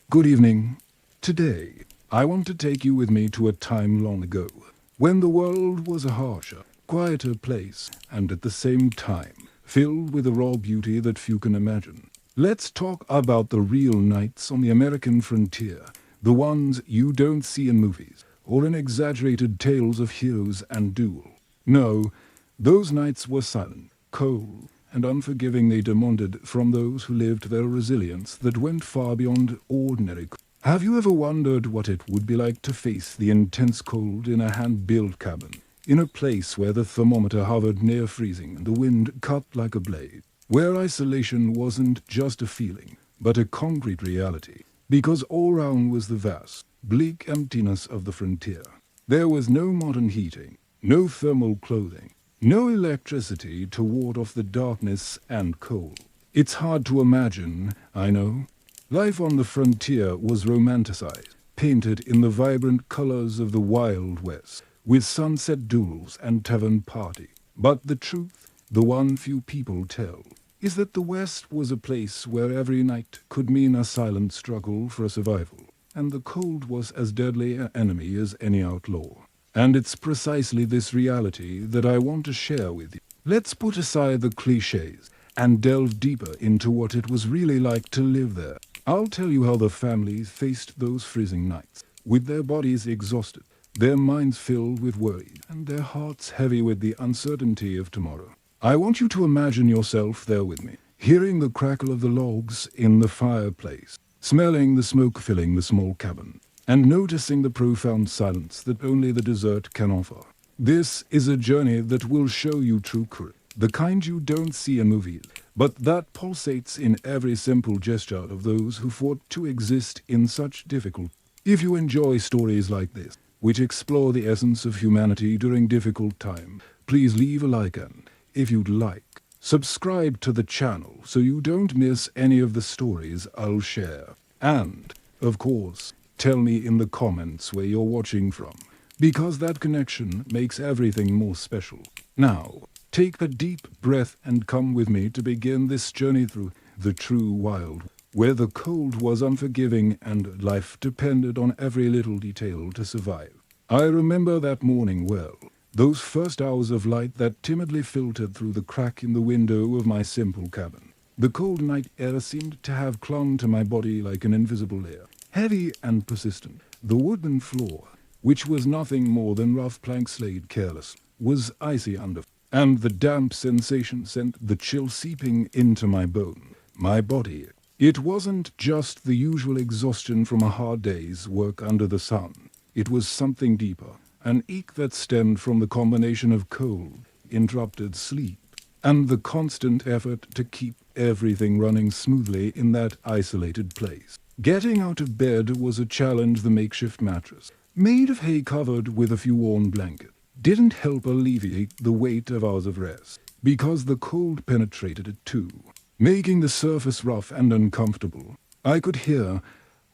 Good evening. Today, I want to take you with me to a time long ago, when the world was a harsher, quieter place, and at the same time, filled with a raw beauty that few can imagine. Let's talk about the real nights on the American frontier, the ones you don't see in movies, or in exaggerated tales of heroes and duel. No, those nights were silent, cold, and unforgiving. They demanded from those who lived their resilience that went far beyond ordinary. Have you ever wondered what it would be like to face the intense cold in a hand-built cabin, in a place where the thermometer hovered near freezing and the wind cut like a blade, where isolation wasn't just a feeling, but a concrete reality, because all round was the vast, bleak emptiness of the frontier. There was no modern heating, no thermal clothing, no electricity to ward off the darkness and cold. It's hard to imagine, I know. Life on the frontier was romanticized, painted in the vibrant colors of the Wild West, with sunset duels and tavern party. But the truth, the one few people tell, is that the West was a place where every night could mean a silent struggle for survival, and the cold was as deadly an enemy as any outlaw. And it's precisely this reality that I want to share with you. Let's put aside the cliches and delve deeper into what it was really like to live there. I'll tell you how the families faced those freezing nights, with their bodies exhausted, their minds filled with worry, and their hearts heavy with the uncertainty of tomorrow. I want you to imagine yourself there with me, hearing the crackle of the logs in the fireplace, smelling the smoke filling the small cabin, and noticing the profound silence that only the desert can offer. This is a journey that will show you true courage, the kind you don't see in movies, but that pulsates in every simple gesture of those who fought to exist in such difficult. If you enjoy stories like this, which explore the essence of humanity during difficult time, please leave a like and, if you'd like, subscribe to the channel so you don't miss any of the stories I'll share. And, of course, tell me in the comments where you're watching from, because that connection makes everything more special. Now, take a deep breath and come with me to begin this journey through the true wild, where the cold was unforgiving and life depended on every little detail to survive. I remember that morning well, those first hours of light that timidly filtered through the crack in the window of my simple cabin. The cold night air seemed to have clung to my body like an invisible layer, heavy and persistent. The wooden floor, which was nothing more than rough planks laid careless, was icy under, and the damp sensation sent the chill seeping into my bone, my body. It wasn't just the usual exhaustion from a hard day's work under the sun. It was something deeper, an ache that stemmed from the combination of cold, interrupted sleep, and the constant effort to keep everything running smoothly in that isolated place. Getting out of bed was a challenge. The makeshift mattress, made of hay covered with a few worn blankets, didn't help alleviate the weight of hours of rest, because the cold penetrated it too, making the surface rough and uncomfortable. I could hear,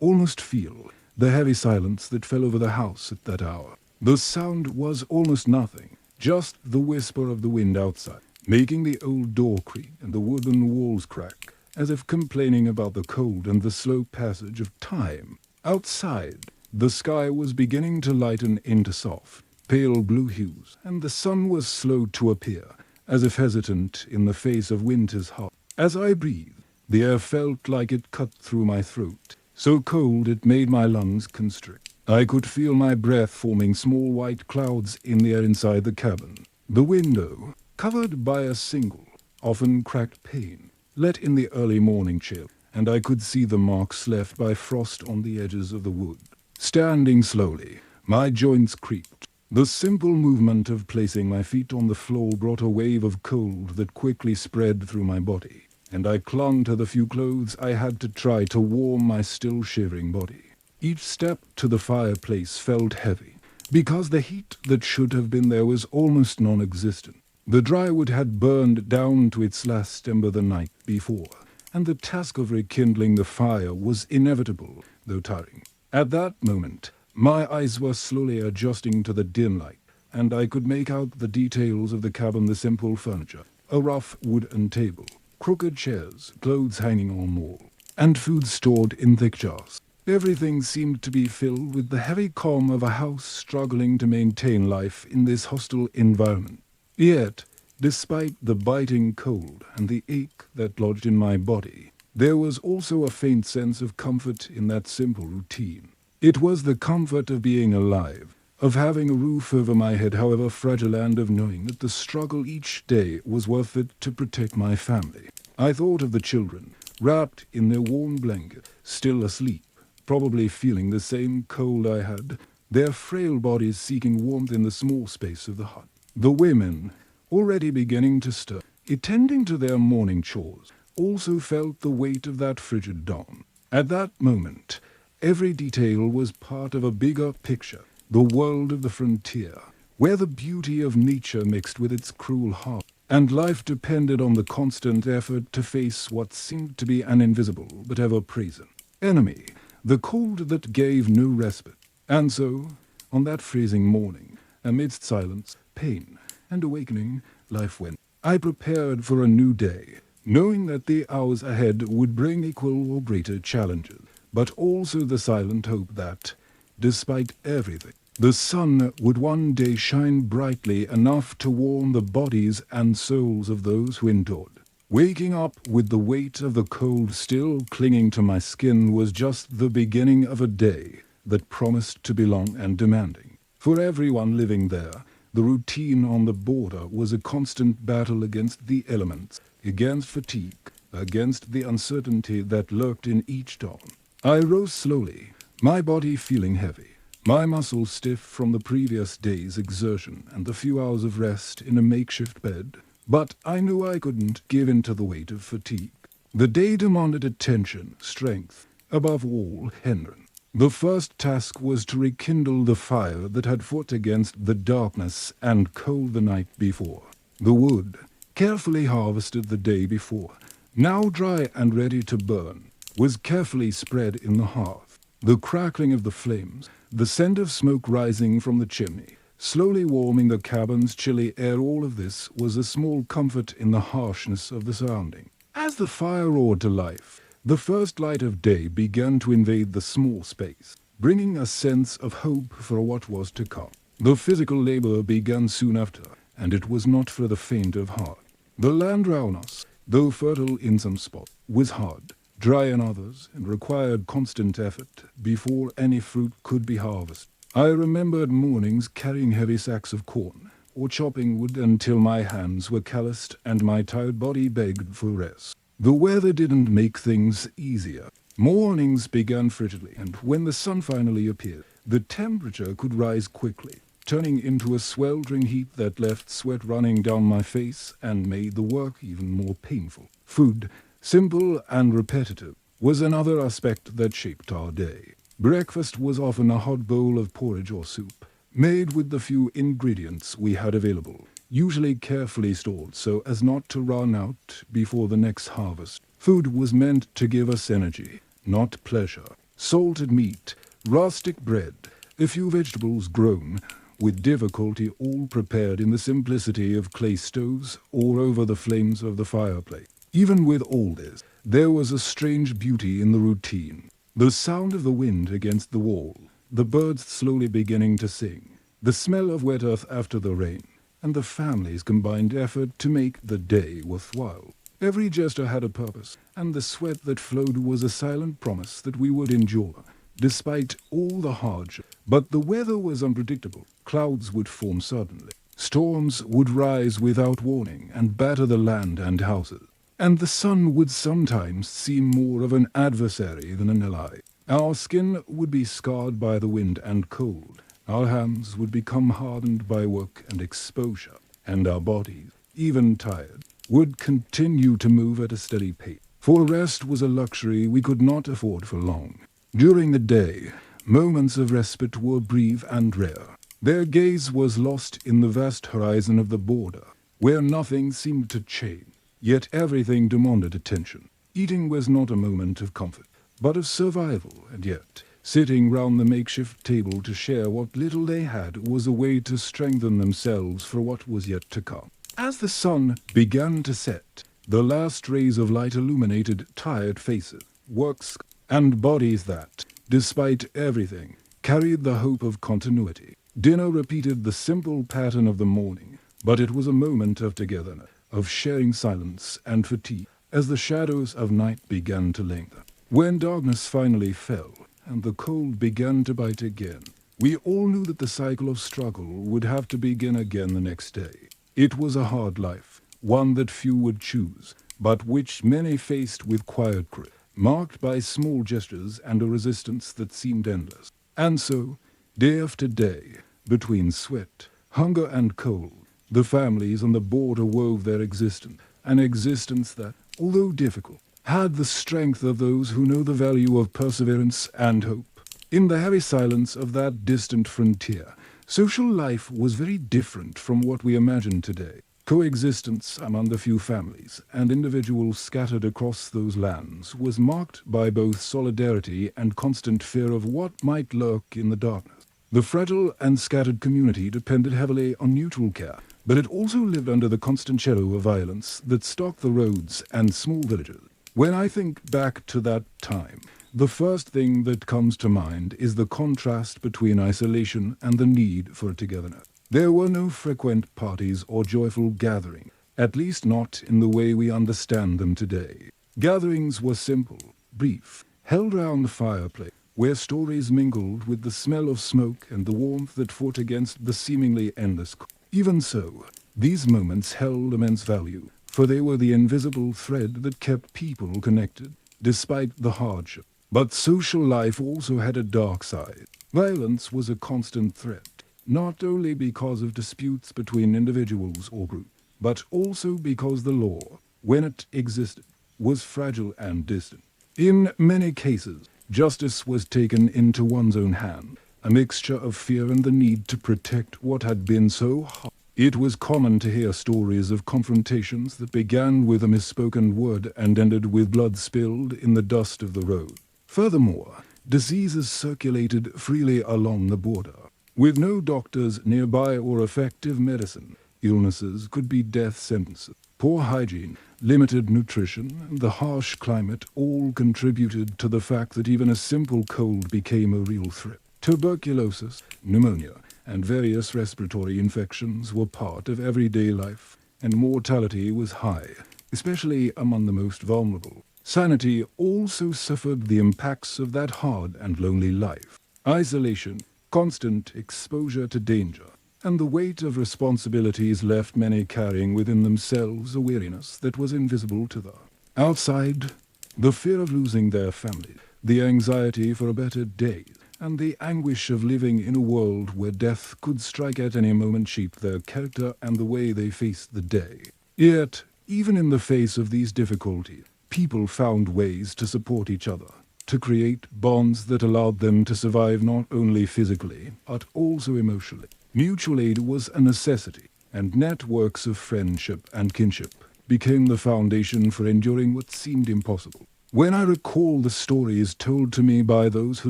almost feel, the heavy silence that fell over the house at that hour. The sound was almost nothing, just the whisper of the wind outside, making the old door creak and the wooden walls crack, as if complaining about the cold and the slow passage of time. Outside, the sky was beginning to lighten into soft, pale blue hues, and the sun was slow to appear, as if hesitant in the face of winter's heart. As I breathed, the air felt like it cut through my throat, so cold it made my lungs constrict. I could feel my breath forming small white clouds in the air inside the cabin. The window, covered by a single, often cracked pane, let in the early morning chill, and I could see the marks left by frost on the edges of the wood. Standing slowly, my joints creaked. The simple movement of placing my feet on the floor brought a wave of cold that quickly spread through my body, and I clung to the few clothes I had to try to warm my still shivering body. Each step to the fireplace felt heavy, because the heat that should have been there was almost non-existent. The dry wood had burned down to its last ember the night before, and the task of rekindling the fire was inevitable, though tiring. At that moment, my eyes were slowly adjusting to the dim light, and I could make out the details of the cabin, the simple furniture, a rough wooden table, crooked chairs, clothes hanging on wall, and food stored in thick jars. Everything seemed to be filled with the heavy calm of a house struggling to maintain life in this hostile environment. Yet, despite the biting cold and the ache that lodged in my body, there was also a faint sense of comfort in that simple routine. It was the comfort of being alive, of having a roof over my head, however fragile, and of knowing that the struggle each day was worth it to protect my family. I thought of the children, wrapped in their warm blanket, still asleep, probably feeling the same cold I had, their frail bodies seeking warmth in the small space of the hut. The women, already beginning to stir, attending to their morning chores, also felt the weight of that frigid dawn. At that moment, every detail was part of a bigger picture, the world of the frontier, where the beauty of nature mixed with its cruel heart, and life depended on the constant effort to face what seemed to be an invisible but ever-present enemy, the cold that gave no respite. And so, on that freezing morning, amidst silence, pain, and awakening, life went. I prepared for a new day, knowing that the hours ahead would bring equal or greater challenges, but also the silent hope that, despite everything, the sun would one day shine brightly enough to warm the bodies and souls of those who endured. Waking up with the weight of the cold still clinging to my skin was just the beginning of a day that promised to be long and demanding. For everyone living there, the routine on the border was a constant battle against the elements, against fatigue, against the uncertainty that lurked in each dawn. I rose slowly, my body feeling heavy, my muscles stiff from the previous day's exertion and the few hours of rest in a makeshift bed. But I knew I couldn't give in to the weight of fatigue. The day demanded attention, strength, above all, hindrance. The first task was to rekindle the fire that had fought against the darkness and cold the night before. The wood, carefully harvested the day before, now dry and ready to burn, was carefully spread in the hearth. The crackling of the flames, the scent of smoke rising from the chimney, slowly warming the cabin's chilly air, all of this was a small comfort in the harshness of the surrounding. As the fire roared to life, the first light of day began to invade the small space, bringing a sense of hope for what was to come. The physical labor began soon after, and it was not for the faint of heart. The land round us, though fertile in some spots, was hard, dry in others, and required constant effort before any fruit could be harvested. I remembered mornings carrying heavy sacks of corn, or chopping wood until my hands were calloused and my tired body begged for rest. The weather didn't make things easier. Mornings began frigidly, and when the sun finally appeared, the temperature could rise quickly, turning into a sweltering heat that left sweat running down my face and made the work even more painful. Food, simple and repetitive, was another aspect that shaped our day. Breakfast was often a hot bowl of porridge or soup, made with the few ingredients we had available, usually carefully stored so as not to run out before the next harvest. Food was meant to give us energy, not pleasure. Salted meat, rustic bread, a few vegetables grown, with difficulty all prepared in the simplicity of clay stoves or over the flames of the fireplace. Even with all this, there was a strange beauty in the routine. The sound of the wind against the wall, the birds slowly beginning to sing, the smell of wet earth after the rain, and the family's combined effort to make the day worthwhile. Every gesture had a purpose, and the sweat that flowed was a silent promise that we would endure, despite all the hardship. But the weather was unpredictable. Clouds would form suddenly. Storms would rise without warning and batter the land and houses. And the sun would sometimes seem more of an adversary than an ally. Our skin would be scarred by the wind and cold. Our hands would become hardened by work and exposure. And our bodies, even tired, would continue to move at a steady pace. For rest was a luxury we could not afford for long. During the day, moments of respite were brief and rare. Their gaze was lost in the vast horizon of the border, where nothing seemed to change. Yet everything demanded attention. Eating was not a moment of comfort, but of survival, and yet, sitting round the makeshift table to share what little they had was a way to strengthen themselves for what was yet to come. As the sun began to set, the last rays of light illuminated tired faces, works, and bodies that, despite everything, carried the hope of continuity. Dinner repeated the simple pattern of the morning, but it was a moment of togetherness, of sharing silence and fatigue, as the shadows of night began to lengthen. When darkness finally fell, and the cold began to bite again, we all knew that the cycle of struggle would have to begin again the next day. It was a hard life, one that few would choose, but which many faced with quiet grit, marked by small gestures and a resistance that seemed endless. And so, day after day, between sweat, hunger and cold, the families on the border wove their existence, an existence that, although difficult, had the strength of those who know the value of perseverance and hope. In the heavy silence of that distant frontier, social life was very different from what we imagine today. Coexistence among the few families and individuals scattered across those lands was marked by both solidarity and constant fear of what might lurk in the darkness. The fragile and scattered community depended heavily on mutual care, but it also lived under the constant shadow of violence that stalked the roads and small villages. When I think back to that time, the first thing that comes to mind is the contrast between isolation and the need for togetherness. There were no frequent parties or joyful gatherings, at least not in the way we understand them today. Gatherings were simple, brief, held round the fireplace, where stories mingled with the smell of smoke and the warmth that fought against the seemingly endless cold. Even so, these moments held immense value, for they were the invisible thread that kept people connected, despite the hardship. But social life also had a dark side. Violence was a constant threat, not only because of disputes between individuals or groups, but also because the law, when it existed, was fragile and distant. In many cases, justice was taken into one's own hand, a mixture of fear and the need to protect what had been so hard. It was common to hear stories of confrontations that began with a misspoken word and ended with blood spilled in the dust of the road. Furthermore, diseases circulated freely along the border. With no doctors nearby or effective medicine, illnesses could be death sentences. Poor hygiene, limited nutrition, and the harsh climate all contributed to the fact that even a simple cold became a real threat. Tuberculosis, pneumonia, and various respiratory infections were part of everyday life, and mortality was high, especially among the most vulnerable. Sanity also suffered the impacts of that hard and lonely life. Isolation, constant exposure to danger, and the weight of responsibilities left many carrying within themselves a weariness that was invisible to them. Outside, the fear of losing their family, the anxiety for a better day, and the anguish of living in a world where death could strike at any moment shaped their character and the way they faced the day. Yet, even in the face of these difficulties, people found ways to support each other, to create bonds that allowed them to survive not only physically, but also emotionally. Mutual aid was a necessity, and networks of friendship and kinship became the foundation for enduring what seemed impossible. When I recall the stories told to me by those who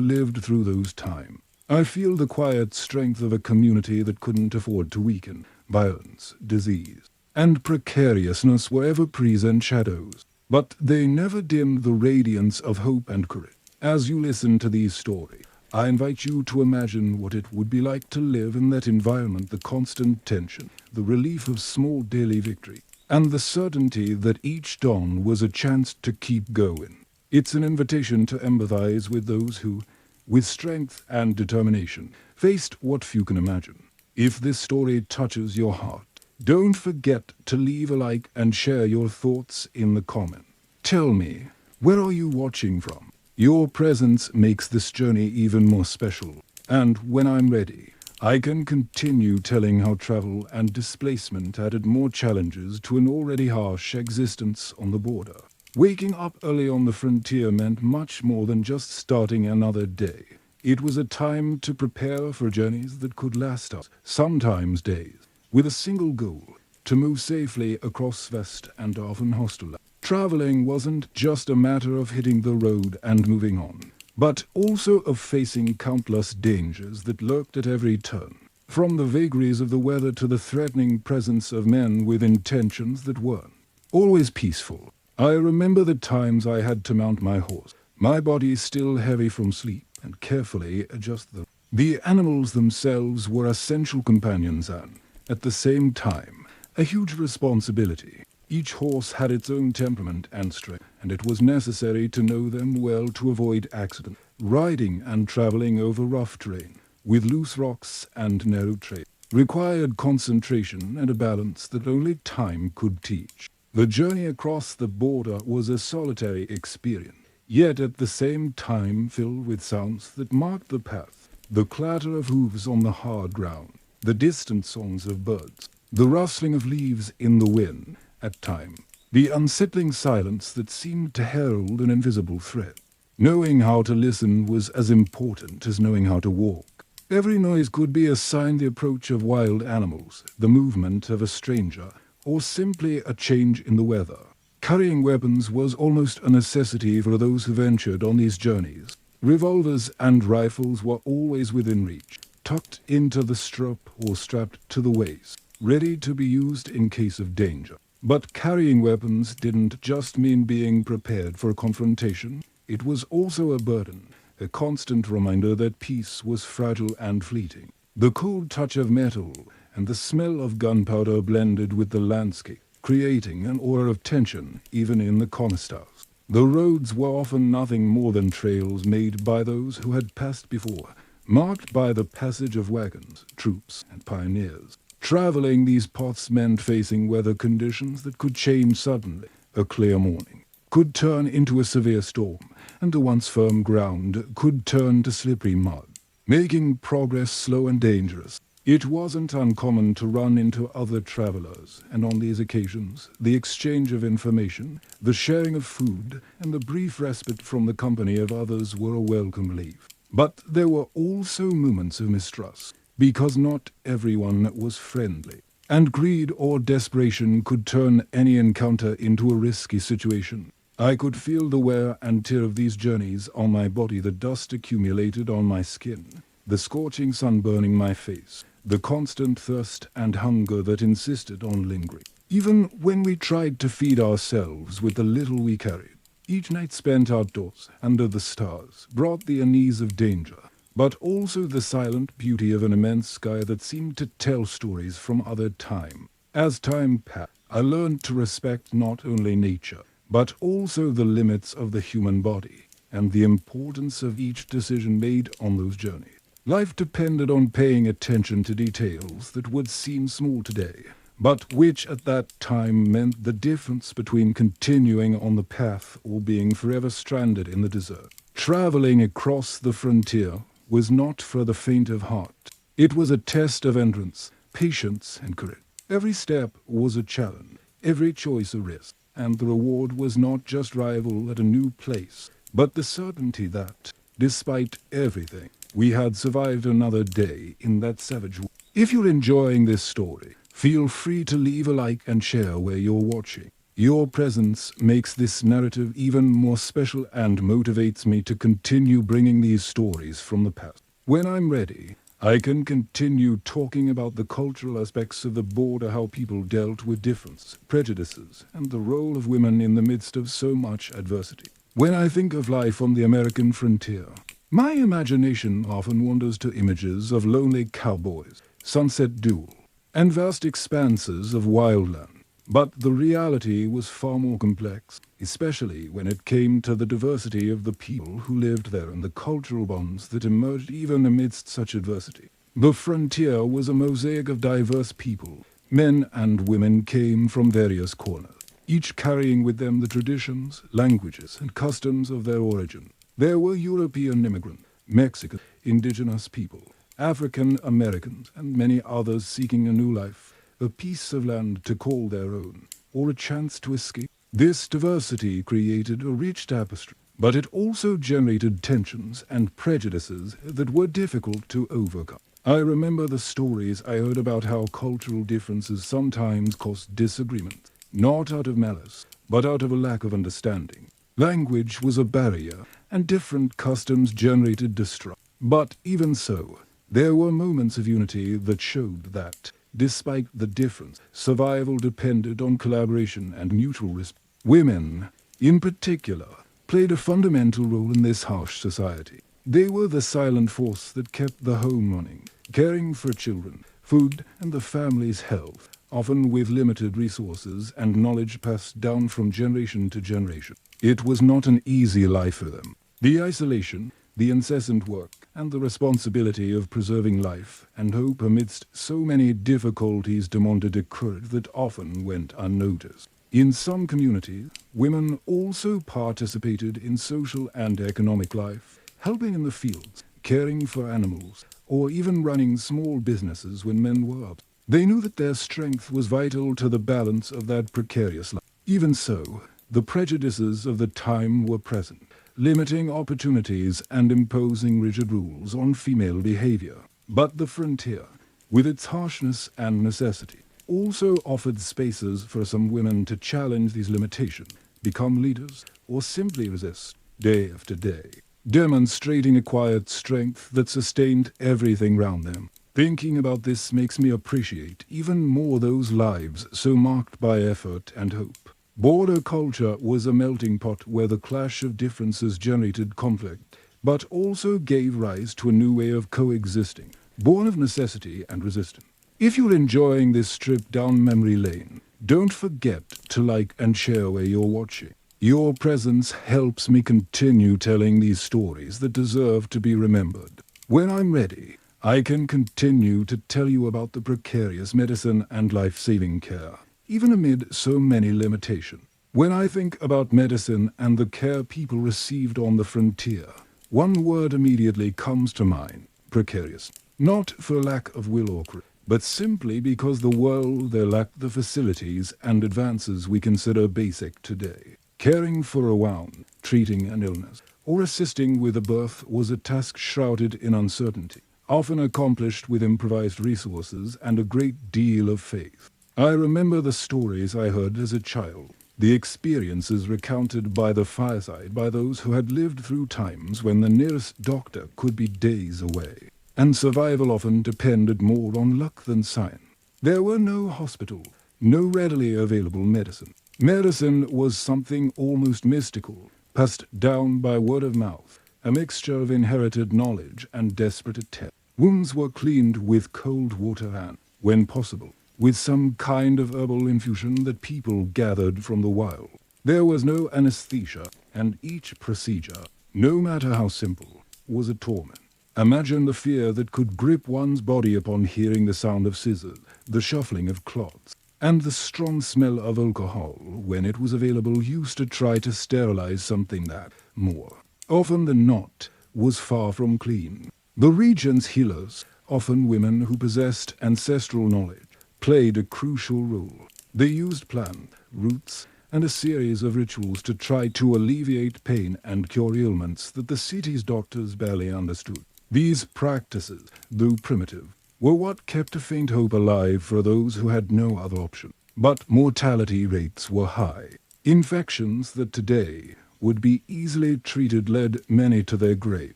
lived through those times, I feel the quiet strength of a community that couldn't afford to weaken. Violence, disease, and precariousness were ever present shadows, but they never dimmed the radiance of hope and courage. As you listen to these stories, I invite you to imagine what it would be like to live in that environment, the constant tension, the relief of small daily victory, and the certainty that each dawn was a chance to keep going. It's an invitation to empathize with those who, with strength and determination, faced what few can imagine. If this story touches your heart, don't forget to leave a like and share your thoughts in the comment. Tell me, where are you watching from? Your presence makes this journey even more special. And when I'm ready, I can continue telling how travel and displacement added more challenges to an already harsh existence on the border. Waking up early on the frontier meant much more than just starting another day. It was a time to prepare for journeys that could last us, sometimes days, with a single goal: to move safely across vast and often hostile lands. Traveling wasn't just a matter of hitting the road and moving on, but also of facing countless dangers that lurked at every turn, from the vagaries of the weather to the threatening presence of men with intentions that weren't always peaceful. I remember the times I had to mount my horse, my body still heavy from sleep, and carefully adjust them. The animals themselves were essential companions and, at the same time, a huge responsibility. Each horse had its own temperament and strength, and it was necessary to know them well to avoid accident. Riding and traveling over rough terrain, with loose rocks and narrow trails, required concentration and a balance that only time could teach. The journey across the border was a solitary experience, yet at the same time filled with sounds that marked the path. The clatter of hooves on the hard ground, the distant songs of birds, the rustling of leaves in the wind, at times, the unsettling silence that seemed to herald an invisible threat. Knowing how to listen was as important as knowing how to walk. Every noise could be a sign the approach of wild animals, the movement of a stranger, or simply a change in the weather. Carrying weapons was almost a necessity for those who ventured on these journeys. Revolvers and rifles were always within reach, tucked into the strap or strapped to the waist, ready to be used in case of danger. But carrying weapons didn't just mean being prepared for a confrontation. It was also a burden, a constant reminder that peace was fragile and fleeting. The cold touch of metal and the smell of gunpowder blended with the landscape, creating an aura of tension even in the calmest hours. The roads were often nothing more than trails made by those who had passed before, marked by the passage of wagons, troops, and pioneers. Traveling these paths meant facing weather conditions that could change suddenly. A clear morning could turn into a severe storm, and the once firm ground could turn to slippery mud, making progress slow and dangerous. It wasn't uncommon to run into other travelers, and on these occasions, the exchange of information, the sharing of food, and the brief respite from the company of others were a welcome relief. But there were also moments of mistrust, because not everyone was friendly, and greed or desperation could turn any encounter into a risky situation. I could feel the wear and tear of these journeys on my body, the dust accumulated on my skin, the scorching sun burning my face, the constant thirst and hunger that insisted on lingering. Even when we tried to feed ourselves with the little we carried, each night spent outdoors, under the stars, brought the unease of danger, but also the silent beauty of an immense sky that seemed to tell stories from other time. As time passed, I learned to respect not only nature, but also the limits of the human body, and the importance of each decision made on those journeys. Life depended on paying attention to details that would seem small today, but which at that time meant the difference between continuing on the path or being forever stranded in the desert. Traveling across the frontier was not for the faint of heart. It was a test of endurance, patience, and courage. Every step was a challenge, every choice a risk, and the reward was not just arrival at a new place, but the certainty that, despite everything, we had survived another day in that savage world. If you're enjoying this story, feel free to leave a like and share where you're watching. Your presence makes this narrative even more special and motivates me to continue bringing these stories from the past. When I'm ready, I can continue talking about the cultural aspects of the border, how people dealt with difference, prejudices, and the role of women in the midst of so much adversity. When I think of life on the American frontier, my imagination often wanders to images of lonely cowboys, sunset duel, and vast expanses of wildland. But the reality was far more complex, especially when it came to the diversity of the people who lived there and the cultural bonds that emerged even amidst such adversity. The frontier was a mosaic of diverse people. Men and women came from various corners, each carrying with them the traditions, languages, and customs of their origin. There were European immigrants, Mexican, indigenous people, African Americans, and many others seeking a new life, a piece of land to call their own, or a chance to escape. This diversity created a rich tapestry, but it also generated tensions and prejudices that were difficult to overcome. I remember the stories I heard about how cultural differences sometimes caused disagreements, not out of malice, but out of a lack of understanding. Language was a barrier, and different customs generated distrust. But even so, there were moments of unity that showed that, despite the difference, survival depended on collaboration and mutual respect. Women, in particular, played a fundamental role in this harsh society. They were the silent force that kept the home running, caring for children, food, and the family's health, often with limited resources and knowledge passed down from generation to generation. It was not an easy life for them. The isolation, the incessant work, and the responsibility of preserving life and hope amidst so many difficulties demanded a courage that often went unnoticed. In some communities, women also participated in social and economic life, helping in the fields, caring for animals, or even running small businesses when men were absent. They knew that their strength was vital to the balance of that precarious life. Even so, the prejudices of the time were present, limiting opportunities and imposing rigid rules on female behavior. But the frontier, with its harshness and necessity, also offered spaces for some women to challenge these limitations, become leaders, or simply resist, day after day, demonstrating a quiet strength that sustained everything round them. Thinking about this makes me appreciate even more those lives so marked by effort and hope. Border culture was a melting pot where the clash of differences generated conflict, but also gave rise to a new way of coexisting, born of necessity and resistance. If you're enjoying this trip down memory lane, don't forget to like and share where you're watching. Your presence helps me continue telling these stories that deserve to be remembered. When I'm ready, I can continue to tell you about the precarious medicine and life-saving care, even amid so many limitations. When I think about medicine and the care people received on the frontier, one word immediately comes to mind: precarious. Not for lack of will or courage, but simply because the world there lacked the facilities and advances we consider basic today. Caring for a wound, treating an illness, or assisting with a birth was a task shrouded in uncertainty, often accomplished with improvised resources and a great deal of faith. I remember the stories I heard as a child, the experiences recounted by the fireside by those who had lived through times when the nearest doctor could be days away, and survival often depended more on luck than science. There were no hospitals, no readily available medicine. Medicine was something almost mystical, passed down by word of mouth, a mixture of inherited knowledge and desperate attempt. Wounds were cleaned with cold water and, when possible, with some kind of herbal infusion that people gathered from the wild. There was no anesthesia, and each procedure, no matter how simple, was a torment. Imagine the fear that could grip one's body upon hearing the sound of scissors, the shuffling of cloths, and the strong smell of alcohol when it was available used to try to sterilize something that, more often than not, was far from clean. The region's healers, often women who possessed ancestral knowledge, played a crucial role. They used plants, roots, and a series of rituals to try to alleviate pain and cure ailments that the city's doctors barely understood. These practices, though primitive, were what kept a faint hope alive for those who had no other option. But mortality rates were high. Infections that today would be easily treated led many to their grave.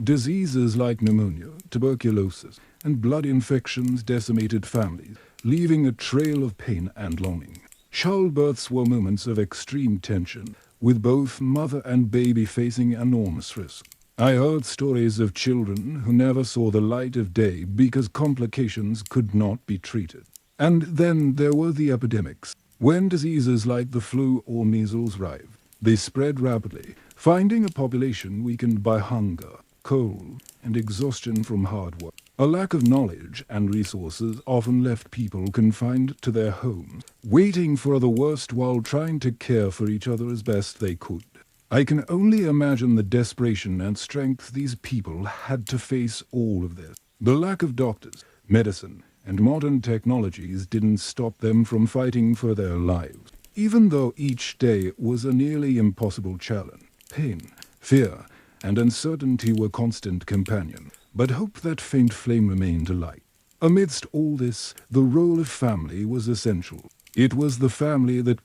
Diseases like pneumonia, tuberculosis, and blood infections decimated families, leaving a trail of pain and longing. Childbirths were moments of extreme tension, with both mother and baby facing enormous risk. I heard stories of children who never saw the light of day because complications could not be treated. And then there were the epidemics. When diseases like the flu or measles arrived, they spread rapidly, finding a population weakened by hunger, cold, and exhaustion from hard work. A lack of knowledge and resources often left people confined to their homes, waiting for the worst while trying to care for each other as best they could. I can only imagine the desperation and strength these people had to face all of this. The lack of doctors, medicine, and modern technologies didn't stop them from fighting for their lives. Even though each day was a nearly impossible challenge, pain, fear, and uncertainty were constant companions, but hope, that faint flame, remained alight. Amidst all this, the role of family was essential. It was the family that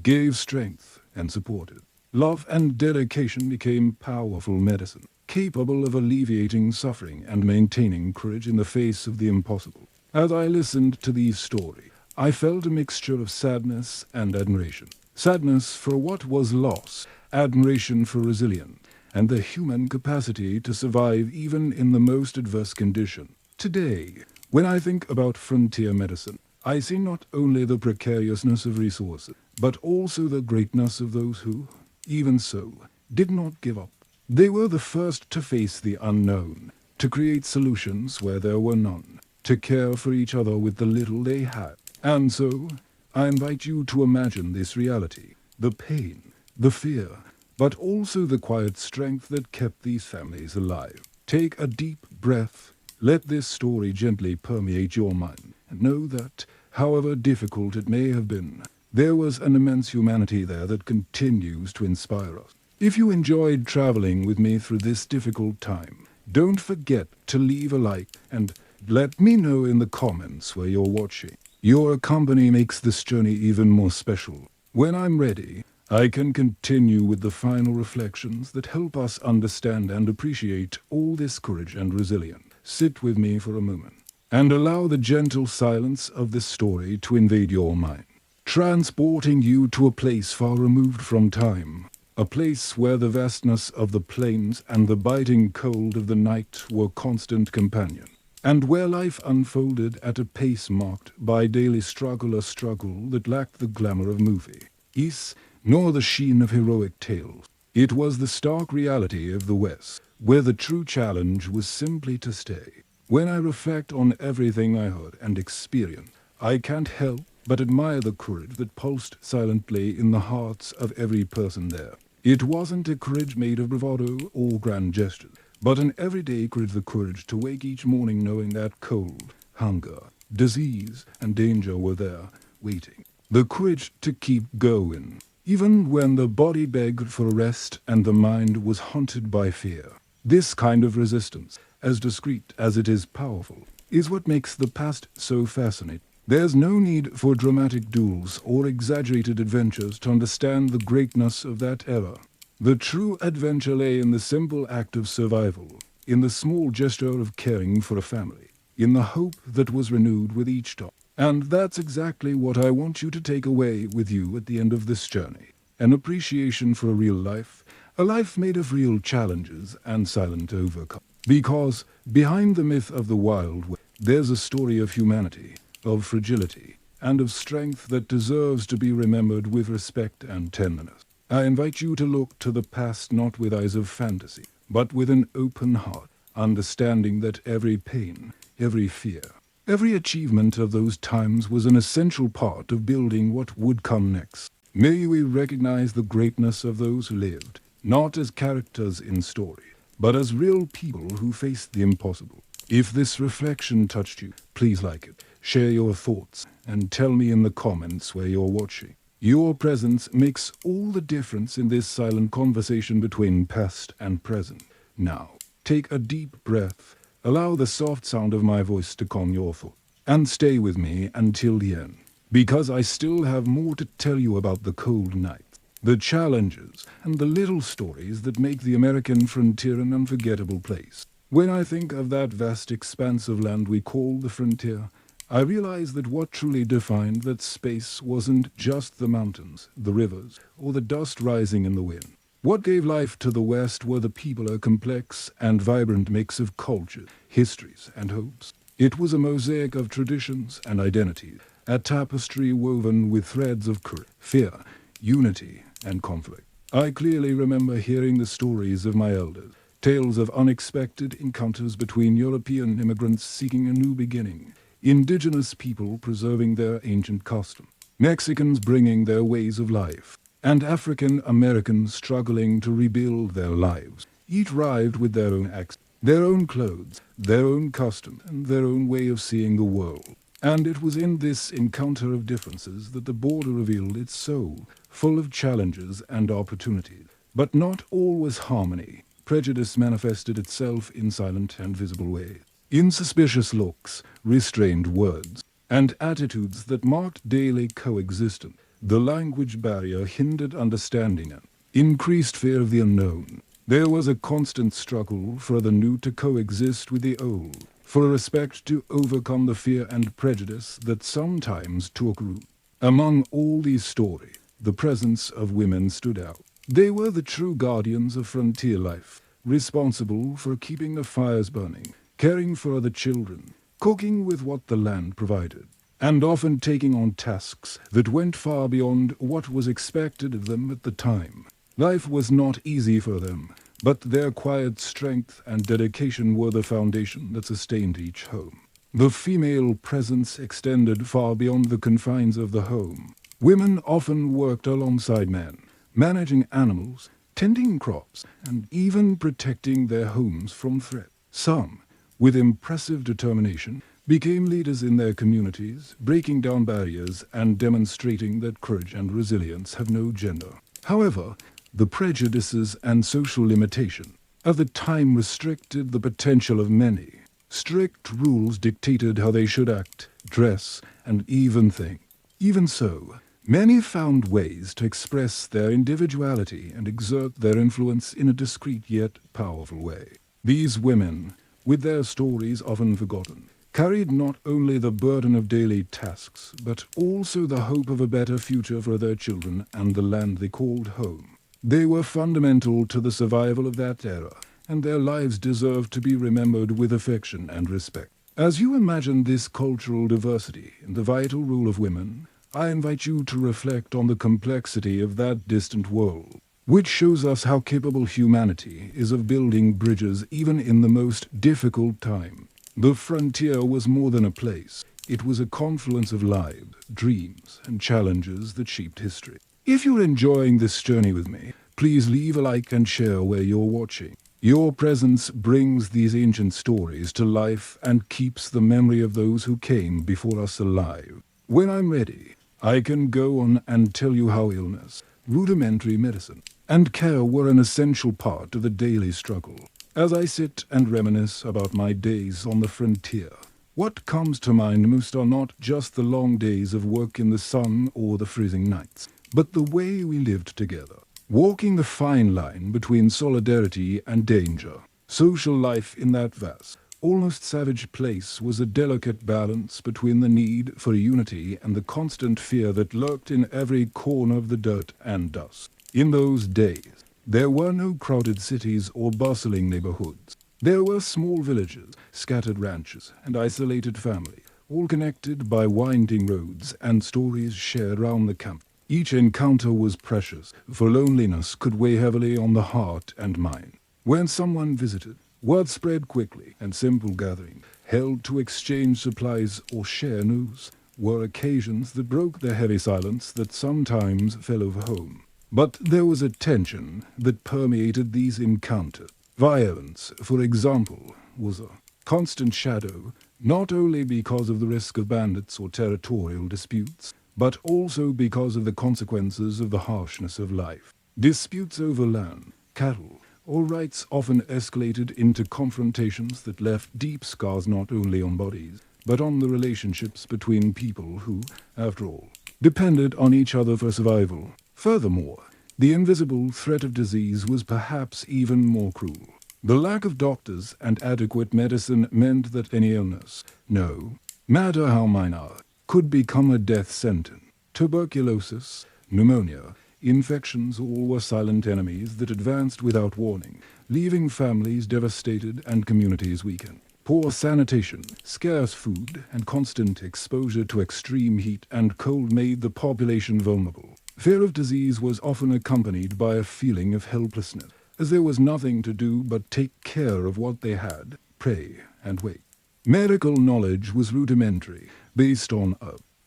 gave strength and supported. Love and dedication became powerful medicine, capable of alleviating suffering and maintaining courage in the face of the impossible. As I listened to these stories, I felt a mixture of sadness and admiration. Sadness for what was lost, admiration for resilience, and the human capacity to survive even in the most adverse condition. Today, when I think about frontier medicine, I see not only the precariousness of resources, but also the greatness of those who, even so, did not give up. They were the first to face the unknown, to create solutions where there were none, to care for each other with the little they had. And so, I invite you to imagine this reality, the pain, the fear, but also the quiet strength that kept these families alive. Take a deep breath, let this story gently permeate your mind, and know that, however difficult it may have been, there was an immense humanity there that continues to inspire us. If you enjoyed traveling with me through this difficult time, don't forget to leave a like and let me know in the comments where you're watching. Your company makes this journey even more special. When I'm ready, I can continue with the final reflections that help us understand and appreciate all this courage and resilience. Sit with me for a moment and allow the gentle silence of this story to invade your mind, transporting you to a place far removed from time, a place where the vastness of the plains and the biting cold of the night were constant companions, and where life unfolded at a pace marked by daily struggle, a struggle that lacked the glamour of movies, nor the sheen of heroic tales. It was the stark reality of the West, where the true challenge was simply to stay. When I reflect on everything I heard and experienced, I can't help but admire the courage that pulsed silently in the hearts of every person there. It wasn't a courage made of bravado or grand gestures, but an everyday courage, the courage to wake each morning knowing that cold, hunger, disease, and danger were there, waiting. The courage to keep going, even when the body begged for rest and the mind was haunted by fear. This kind of resistance, as discreet as it is powerful, is what makes the past so fascinating. There's no need for dramatic duels or exaggerated adventures to understand the greatness of that era. The true adventure lay in the simple act of survival, in the small gesture of caring for a family, in the hope that was renewed with each time. And that's exactly what I want you to take away with you at the end of this journey. An appreciation for a real life, a life made of real challenges and silent overcome. Because behind the myth of the Wild West, there's a story of humanity, of fragility, and of strength that deserves to be remembered with respect and tenderness. I invite you to look to the past not with eyes of fantasy, but with an open heart, understanding that every pain, every fear, every achievement of those times was an essential part of building what would come next. May we recognize the greatness of those who lived, not as characters in story, but as real people who faced the impossible. If this reflection touched you, please like it, share your thoughts, and tell me in the comments where you're watching. Your presence makes all the difference in this silent conversation between past and present. Now, take a deep breath, allow the soft sound of my voice to calm your thoughts, and stay with me until the end, because I still have more to tell you about the cold nights, the challenges, and the little stories that make the American frontier an unforgettable place. When I think of that vast expanse of land we call the frontier, I realize that what truly defined that space wasn't just the mountains, the rivers, or the dust rising in the wind. What gave life to the West were the people, a complex and vibrant mix of cultures, histories, and hopes. It was a mosaic of traditions and identities, a tapestry woven with threads of courage, fear, unity, and conflict. I clearly remember hearing the stories of my elders, tales of unexpected encounters between European immigrants seeking a new beginning, indigenous people preserving their ancient customs, Mexicans bringing their ways of life, and African Americans struggling to rebuild their lives. Each arrived with their own accent, their own clothes, their own customs, and their own way of seeing the world. And it was in this encounter of differences that the border revealed its soul, full of challenges and opportunities. But not all was harmony. Prejudice manifested itself in silent and visible ways, in suspicious looks, restrained words, and attitudes that marked daily coexistence. The language barrier hindered understanding and increased fear of the unknown. There was a constant struggle for the new to coexist with the old, for a respect to overcome the fear and prejudice that sometimes took root. Among all these stories, the presence of women stood out. They were the true guardians of frontier life, responsible for keeping the fires burning, caring for the children, cooking with what the land provided, and often taking on tasks that went far beyond what was expected of them at the time. Life was not easy for them, but their quiet strength and dedication were the foundation that sustained each home. The female presence extended far beyond the confines of the home. Women often worked alongside men, managing animals, tending crops, and even protecting their homes from threat. Some, with impressive determination, became leaders in their communities, breaking down barriers and demonstrating that courage and resilience have no gender. However, the prejudices and social limitation of the time restricted the potential of many. Strict rules dictated how they should act, dress, and even think. Even so, many found ways to express their individuality and exert their influence in a discreet yet powerful way. These women, with their stories often forgotten, carried not only the burden of daily tasks, but also the hope of a better future for their children and the land they called home. They were fundamental to the survival of that era, and their lives deserve to be remembered with affection and respect. As you imagine this cultural diversity and the vital role of women, I invite you to reflect on the complexity of that distant world, which shows us how capable humanity is of building bridges even in the most difficult time. The frontier was more than a place. It was a confluence of lives, dreams, and challenges that shaped history. If you're enjoying this journey with me, please leave a like and share where you're watching. Your presence brings these ancient stories to life and keeps the memory of those who came before us alive. When I'm ready, I can go on and tell you how illness, rudimentary medicine, and care were an essential part of the daily struggle. As I sit and reminisce about my days on the frontier, what comes to mind most are not just the long days of work in the sun or the freezing nights, but the way we lived together, walking the fine line between solidarity and danger. Social life in that vast, almost savage place was a delicate balance between the need for unity and the constant fear that lurked in every corner of the dirt and dust. In those days, there were no crowded cities or bustling neighborhoods. There were small villages, scattered ranches, and isolated families, all connected by winding roads and stories shared round the camp. Each encounter was precious, for loneliness could weigh heavily on the heart and mind. When someone visited, word spread quickly, and simple gatherings, held to exchange supplies or share news, were occasions that broke the heavy silence that sometimes fell over home. But there was a tension that permeated these encounters. Violence, for example, was a constant shadow, not only because of the risk of bandits or territorial disputes, but also because of the consequences of the harshness of life. Disputes over land, cattle, or rights often escalated into confrontations that left deep scars not only on bodies, but on the relationships between people who, after all, depended on each other for survival. Furthermore, the invisible threat of disease was perhaps even more cruel. The lack of doctors and adequate medicine meant that any illness, no matter how minor, could become a death sentence. Tuberculosis, pneumonia, infections all were silent enemies that advanced without warning, leaving families devastated and communities weakened. Poor sanitation, scarce food, and constant exposure to extreme heat and cold made the population vulnerable. Fear of disease was often accompanied by a feeling of helplessness, as there was nothing to do but take care of what they had, pray, and wait. Medical knowledge was rudimentary, based on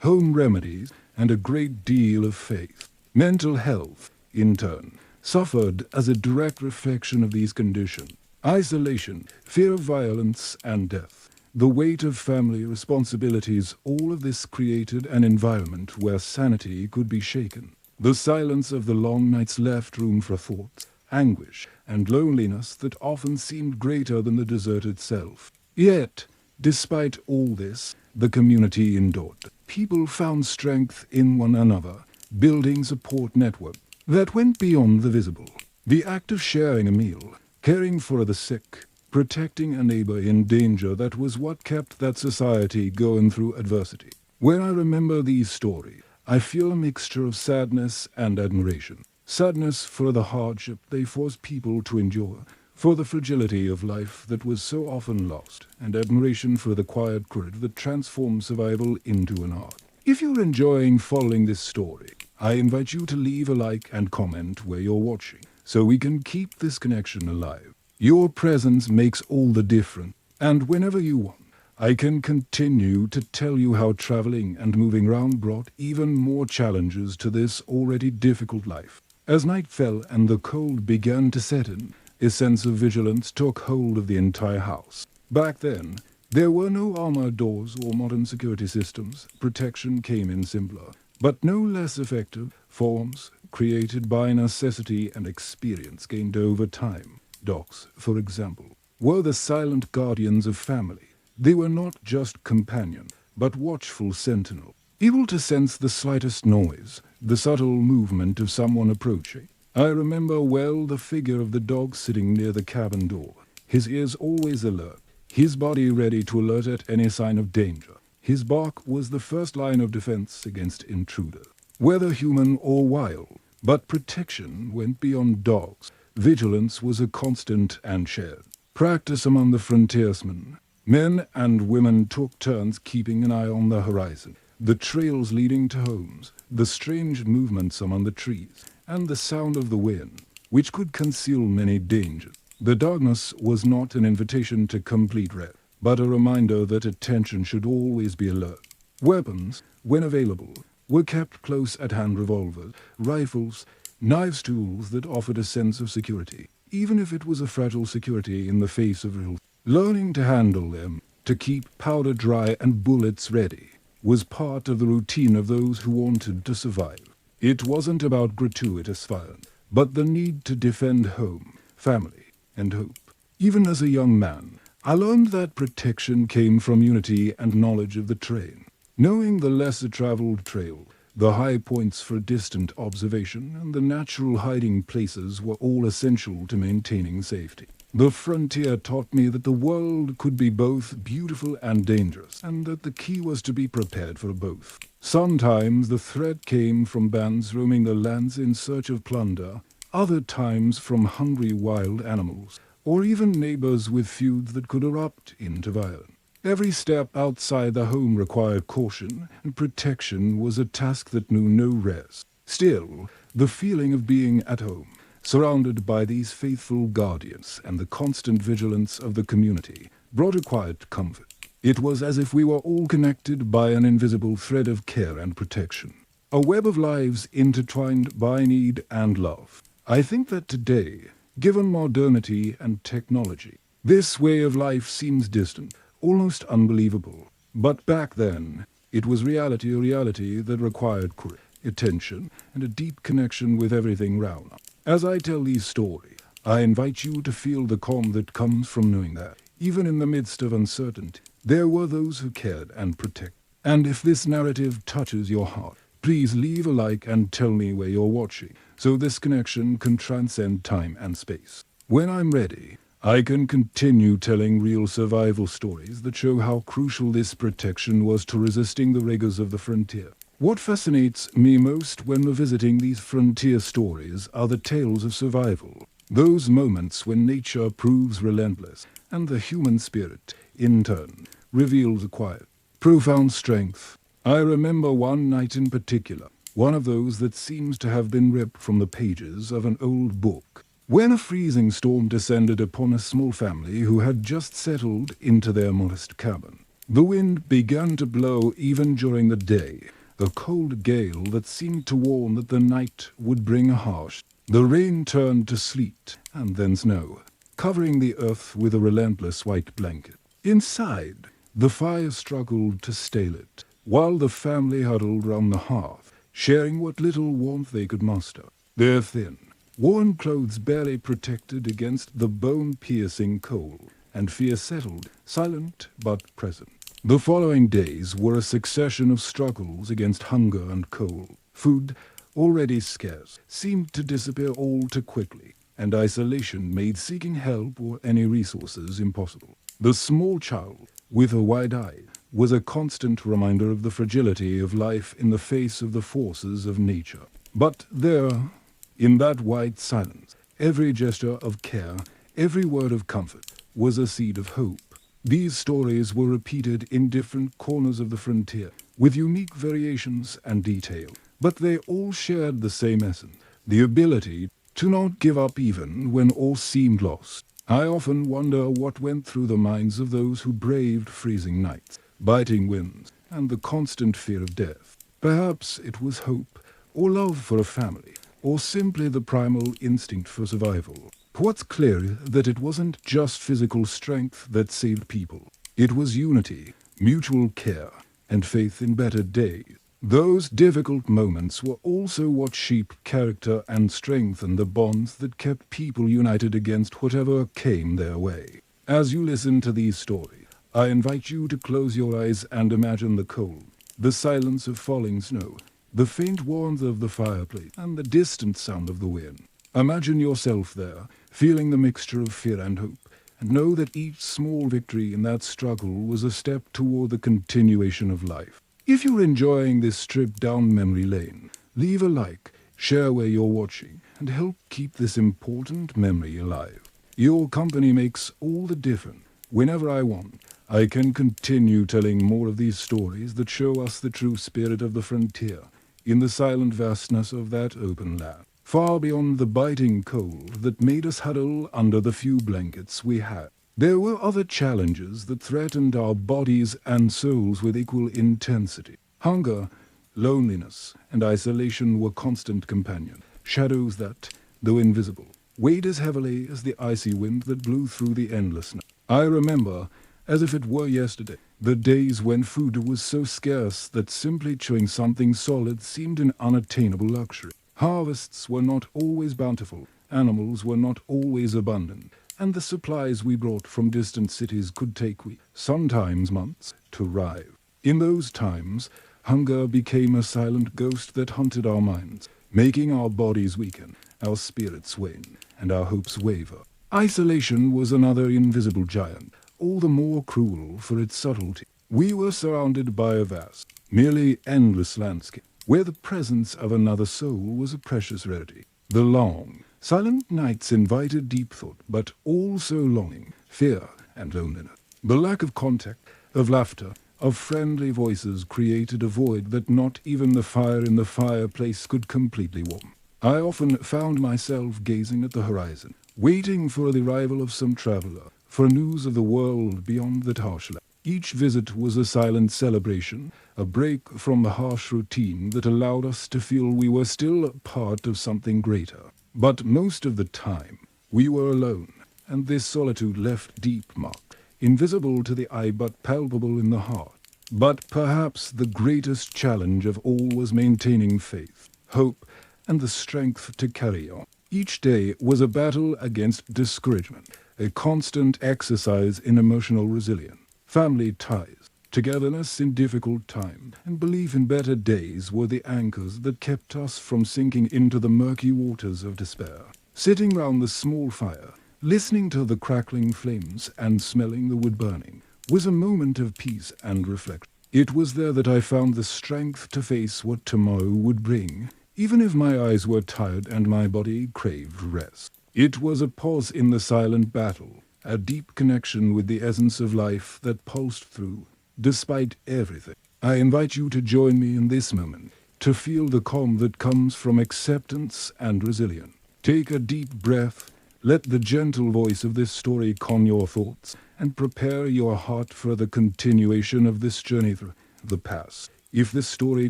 home remedies and a great deal of faith. Mental health, in turn, suffered as a direct reflection of these conditions. Isolation, fear of violence and death, the weight of family responsibilities, all of this created an environment where sanity could be shaken. The silence of the long nights left room for thoughts, anguish, and loneliness that often seemed greater than the desert itself. Yet, despite all this, the community endured. People found strength in one another, building support networks that went beyond the visible. The act of sharing a meal, caring for the sick, protecting a neighbor in danger, that was what kept that society going through adversity. When I remember these stories, I feel a mixture of sadness and admiration. sadness for the hardship they forced people to endure, for the fragility of life that was so often lost, and admiration for the quiet courage that transformed survival into an art. If you're enjoying following this story, I invite you to leave a like and comment where you're watching, so we can keep this connection alive. Your presence makes all the difference, and whenever you want, I can continue to tell you how traveling and moving around brought even more challenges to this already difficult life. As night fell and the cold began to set in, a sense of vigilance took hold of the entire house. Back then, there were no armored doors or modern security systems. Protection came in simpler, but no less effective, forms created by necessity and experience gained over time. Dogs, for example, were the silent guardians of family. They were not just companions, but watchful sentinels, able to sense the slightest noise, the subtle movement of someone approaching. I remember well the figure of the dog sitting near the cabin door, his ears always alert, his body ready to alert at any sign of danger. His bark was the first line of defense against intruders, whether human or wild. But protection went beyond dogs. Vigilance was a constant and shared practice among the frontiersmen. Men and women took turns keeping an eye on the horizon, the trails leading to homes, the strange movements among the trees, and the sound of the wind, which could conceal many dangers. The darkness was not an invitation to complete rest, but a reminder that attention should always be alert. Weapons, when available, were kept close at hand: revolvers, rifles, knives, tools that offered a sense of security, even if it was a fragile security in the face of real. Learning to handle them, to keep powder dry and bullets ready, was part of the routine of those who wanted to survive. It wasn't about gratuitous violence, but the need to defend home, family, and hope. Even as a young man, I learned that protection came from unity and knowledge of the terrain. Knowing the lesser traveled trail, the high points for distant observation, and the natural hiding places were all essential to maintaining safety. The frontier taught me that the world could be both beautiful and dangerous, and that the key was to be prepared for both. Sometimes the threat came from bands roaming the lands in search of plunder, other times from hungry wild animals, or even neighbors with feuds that could erupt into violence. Every step outside the home required caution, and protection was a task that knew no rest. Still, the feeling of being at home, surrounded by these faithful guardians and the constant vigilance of the community, brought a quiet comfort. It was as if we were all connected by an invisible thread of care and protection, a web of lives intertwined by need and love. I think that today, given modernity and technology, this way of life seems distant, almost unbelievable. But back then, it was reality, a reality that required courage, attention, and a deep connection with everything round us. As I tell these stories, I invite you to feel the calm that comes from knowing that, even in the midst of uncertainty, there were those who cared and protected. And if this narrative touches your heart, please leave a like and tell me where you're watching, so this connection can transcend time and space. When I'm ready, I can continue telling real survival stories that show how crucial this protection was to resisting the rigors of the frontier. What fascinates me most when revisiting these frontier stories are the tales of survival, those moments when nature proves relentless, and the human spirit, in turn, reveals a quiet, profound strength. I remember one night in particular, one of those that seems to have been ripped from the pages of an old book, when a freezing storm descended upon a small family who had just settled into their modest cabin. The wind began to blow even during the day, a cold gale that seemed to warn that the night would bring a harsh. The rain turned to sleet and then snow, covering the earth with a relentless white blanket. Inside, the fire struggled to stay lit, while the family huddled round the hearth, sharing what little warmth they could muster. Their thin, worn clothes barely protected against the bone-piercing cold, and fear settled, silent but present. The following days were a succession of struggles against hunger and cold. Food, already scarce, seemed to disappear all too quickly, and isolation made seeking help or any resources impossible. The small child, with a wide eye, was a constant reminder of the fragility of life in the face of the forces of nature. But there In that white silence, every gesture of care, every word of comfort, was a seed of hope. These stories were repeated in different corners of the frontier, with unique variations and detail, but they all shared the same essence, the ability to not give up even when all seemed lost. I often wonder what went through the minds of those who braved freezing nights, biting winds, and the constant fear of death. Perhaps it was hope, or love for a family, or simply the primal instinct for survival. What's clear that it wasn't just physical strength that saved people. It was unity, mutual care, and faith in better days. Those difficult moments were also what shaped character and strengthened the bonds that kept people united against whatever came their way. As you listen to these stories, I invite you to close your eyes and imagine the cold, the silence of falling snow, the faint warmth of the fireplace, and the distant sound of the wind. Imagine yourself there, feeling the mixture of fear and hope, and know that each small victory in that struggle was a step toward the continuation of life. If you're enjoying this trip down memory lane, leave a like, share where you're watching, and help keep this important memory alive. Your company makes all the difference. Whenever I want, I can continue telling more of these stories that show us the true spirit of the frontier, in the silent vastness of that open land, far beyond the biting cold that made us huddle under the few blankets we had. There were other challenges that threatened our bodies and souls with equal intensity. Hunger, loneliness, and isolation were constant companions, shadows that, though invisible, weighed as heavily as the icy wind that blew through the endless night. I remember, as if it were yesterday, the days when food was so scarce that simply chewing something solid seemed an unattainable luxury. Harvests were not always bountiful, animals were not always abundant, and the supplies we brought from distant cities could take weeks, sometimes months, to arrive. In those times, hunger became a silent ghost that haunted our minds, making our bodies weaken, our spirits wane, and our hopes waver. Isolation was another invisible giant, all the more cruel for its subtlety. We were surrounded by a vast, nearly endless landscape, where the presence of another soul was a precious rarity. The long, silent nights invited deep thought, but also longing, fear, and loneliness. The lack of contact, of laughter, of friendly voices created a void that not even the fire in the fireplace could completely warm. I often found myself gazing at the horizon, waiting for the arrival of some traveler, for news of the world beyond that harsh land. Each visit was a silent celebration, a break from the harsh routine that allowed us to feel we were still a part of something greater. But most of the time, we were alone, and this solitude left deep marks, invisible to the eye but palpable in the heart. But perhaps the greatest challenge of all was maintaining faith, hope, and the strength to carry on. Each day was a battle against discouragement, a constant exercise in emotional resilience. Family ties, togetherness in difficult times, and belief in better days were the anchors that kept us from sinking into the murky waters of despair. Sitting round the small fire, listening to the crackling flames and smelling the wood burning, was a moment of peace and reflection. It was there that I found the strength to face what tomorrow would bring, even if my eyes were tired and my body craved rest. It was a pause in the silent battle, a deep connection with the essence of life that pulsed through, despite everything. I invite you to join me in this moment, to feel the calm that comes from acceptance and resilience. Take a deep breath, let the gentle voice of this story calm your thoughts, and prepare your heart for the continuation of this journey through the past. If this story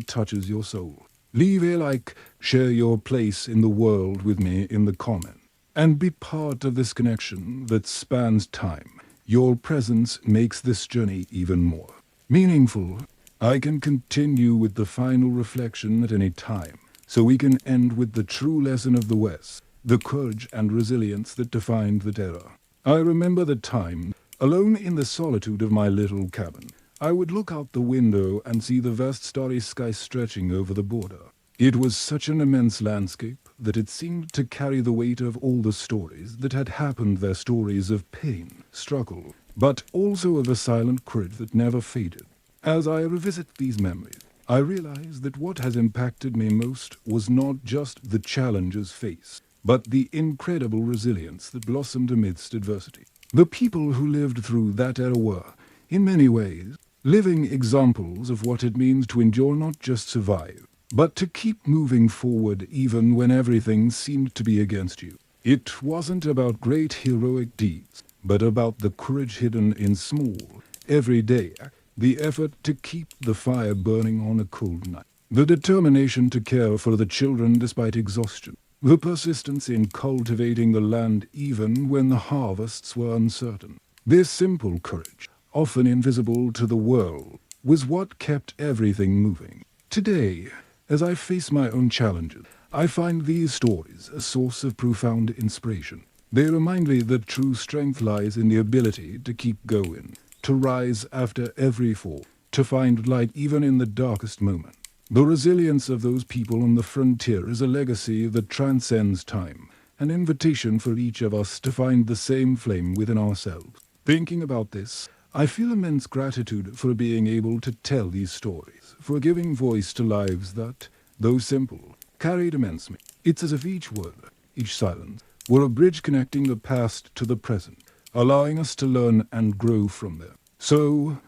touches your soul, leave a like, share your place in the world with me in the comments, and be part of this connection that spans time. Your presence makes this journey even more meaningful. I can continue with the final reflection at any time, so we can end with the true lesson of the West, the courage and resilience that defined the terror. I remember the time, alone in the solitude of my little cabin, I would look out the window and see the vast starry sky stretching over the border. It was such an immense landscape that it seemed to carry the weight of all the stories that had happened there, stories of pain, struggle, but also of a silent courage that never faded. As I revisit these memories, I realized that what has impacted me most was not just the challenges faced, but the incredible resilience that blossomed amidst adversity. The people who lived through that era were, in many ways, living examples of what it means to endure, not just survive, but to keep moving forward even when everything seemed to be against you. It wasn't about great heroic deeds, but about the courage hidden in small, everyday acts, the effort to keep the fire burning on a cold night, the determination to care for the children despite exhaustion, the persistence in cultivating the land even when the harvests were uncertain. This simple courage, often invisible to the world, was what kept everything moving. Today, as I face my own challenges, I find these stories a source of profound inspiration. They remind me that true strength lies in the ability to keep going, to rise after every fall, to find light even in the darkest moment. The resilience of those people on the frontier is a legacy that transcends time, an invitation for each of us to find the same flame within ourselves. Thinking about this, I feel immense gratitude for being able to tell these stories, for giving voice to lives that, though simple, carried immense meaning. It's as if each word, each silence, were a bridge connecting the past to the present, allowing us to learn and grow from them. So,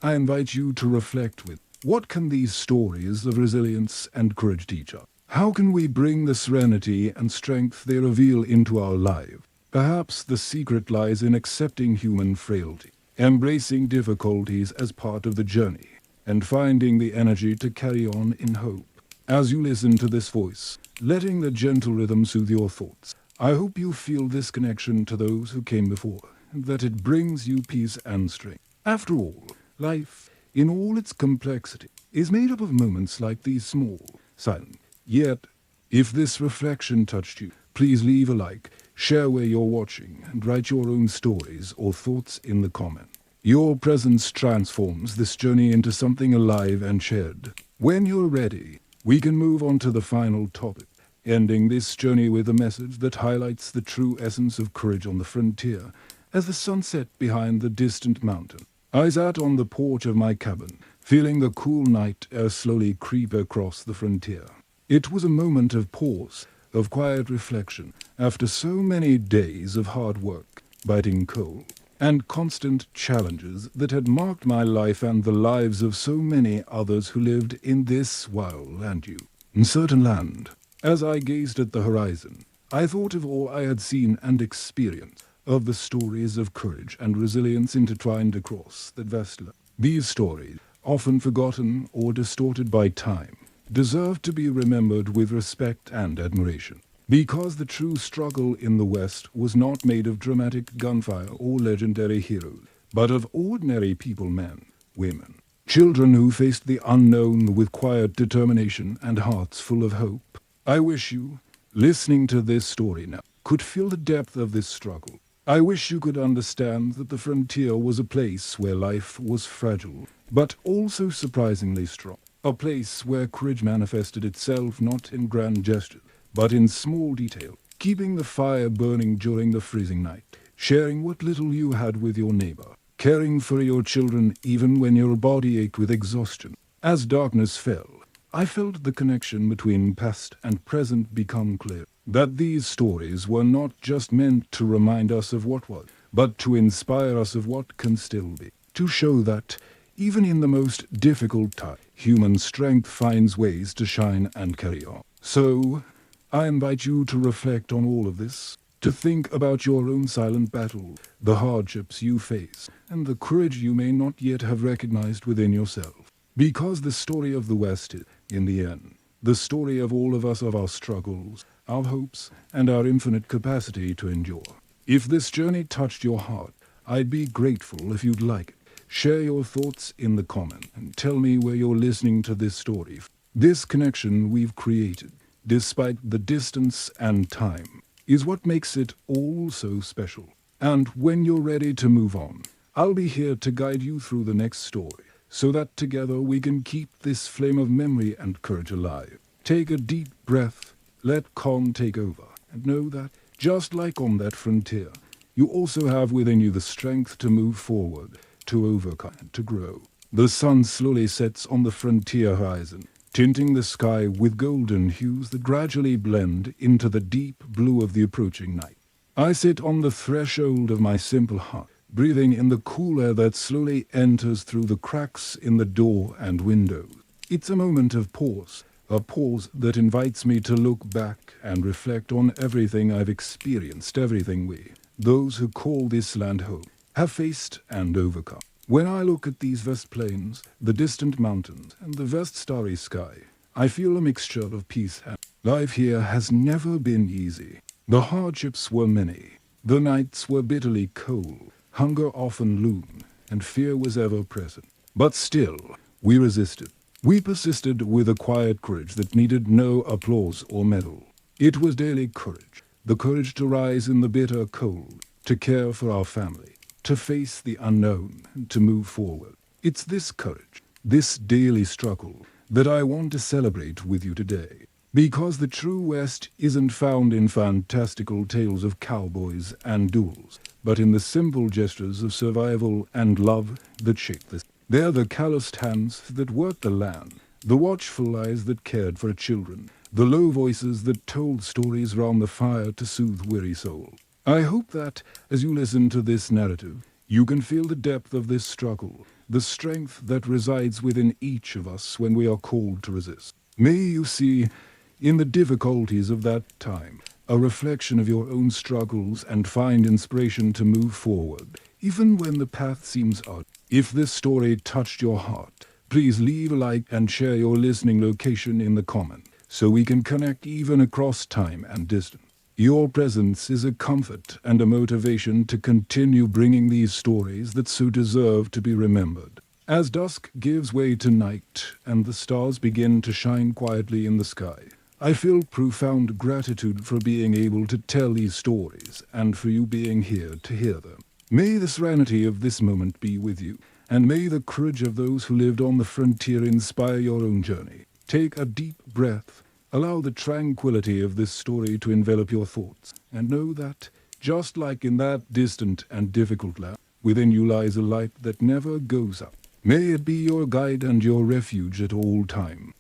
I invite you to reflect with, what can these stories of resilience and courage teach us? How can we bring the serenity and strength they reveal into our lives? Perhaps the secret lies in accepting human frailty, embracing difficulties as part of the journey, and finding the energy to carry on in hope. As you listen to this voice, letting the gentle rhythm soothe your thoughts, I hope you feel this connection to those who came before, and that it brings you peace and strength. After all, life, in all its complexity, is made up of moments like these small, silent. Yet, if this reflection touched you, please leave a like, share where you're watching, and write your own stories or thoughts in the comments. Your presence transforms this journey into something alive and shared. When you're ready, we can move on to the final topic, ending this journey with a message that highlights the true essence of courage on the frontier as the sun set behind the distant mountain. I sat on the porch of my cabin, feeling the cool night air slowly creep across the frontier. It was a moment of pause, of quiet reflection, after so many days of hard work, biting cold, and constant challenges that had marked my life and the lives of so many others who lived in this wild land, uncertain land. As I gazed at the horizon, I thought of all I had seen and experienced, of the stories of courage and resilience intertwined across that vast land. These stories, often forgotten or distorted by time, deserve to be remembered with respect and admiration. Because the true struggle in the West was not made of dramatic gunfire or legendary heroes, but of ordinary people, men, women, children who faced the unknown with quiet determination and hearts full of hope. I wish you, listening to this story now, could feel the depth of this struggle. I wish you could understand that the frontier was a place where life was fragile, but also surprisingly strong. A place where courage manifested itself not in grand gestures, but in small detail, keeping the fire burning during the freezing night, sharing what little you had with your neighbor, caring for your children even when your body ached with exhaustion. As darkness fell, I felt the connection between past and present become clear. That these stories were not just meant to remind us of what was, but to inspire us of what can still be. To show that, even in the most difficult time, human strength finds ways to shine and carry on. So, I invite you to reflect on all of this, to think about your own silent battle, the hardships you face, and the courage you may not yet have recognized within yourself. Because the story of the West is, in the end, the story of all of us, of our struggles, our hopes, and our infinite capacity to endure. If this journey touched your heart, I'd be grateful if you'd like it. Share your thoughts in the comments and tell me where you're listening to this story. This connection we've created, despite the distance and time, is what makes it all so special. And when you're ready to move on, I'll be here to guide you through the next story, so that together we can keep this flame of memory and courage alive. Take a deep breath, let calm take over, and know that, just like on that frontier, you also have within you the strength to move forward, to overcome, and to grow. The sun slowly sets on the frontier horizon, tinting the sky with golden hues that gradually blend into the deep blue of the approaching night. I sit on the threshold of my simple hut, breathing in the cool air that slowly enters through the cracks in the door and windows. It's a moment of pause, a pause that invites me to look back and reflect on everything I've experienced, everything we, those who call this land home, have faced and overcome. When I look at these vast plains, the distant mountains, and the vast starry sky, I feel a mixture of peace and life here has never been easy. The hardships were many, the nights were bitterly cold, hunger often loomed, and fear was ever present. But still, we resisted. We persisted with a quiet courage that needed no applause or medal. It was daily courage, the courage to rise in the bitter cold, to care for our family, to face the unknown, and to move forward. It's this courage, this daily struggle, that I want to celebrate with you today. Because the true West isn't found in fantastical tales of cowboys and duels, but in the simple gestures of survival and love that shape this. They're the calloused hands that worked the land, the watchful eyes that cared for children, the low voices that told stories round the fire to soothe weary souls. I hope that, as you listen to this narrative, you can feel the depth of this struggle, the strength that resides within each of us when we are called to resist. May you see, in the difficulties of that time, a reflection of your own struggles and find inspiration to move forward, even when the path seems odd. If this story touched your heart, please leave a like and share your listening location in the comment, so we can connect even across time and distance. Your presence is a comfort and a motivation to continue bringing these stories that so deserve to be remembered. As dusk gives way to night and the stars begin to shine quietly in the sky, I feel profound gratitude for being able to tell these stories and for you being here to hear them. May the serenity of this moment be with you, and may the courage of those who lived on the frontier inspire your own journey. Take a deep breath, allow the tranquility of this story to envelop your thoughts, and know that, just like in that distant and difficult land, within you lies a light that never goes up. May it be your guide and your refuge at all times.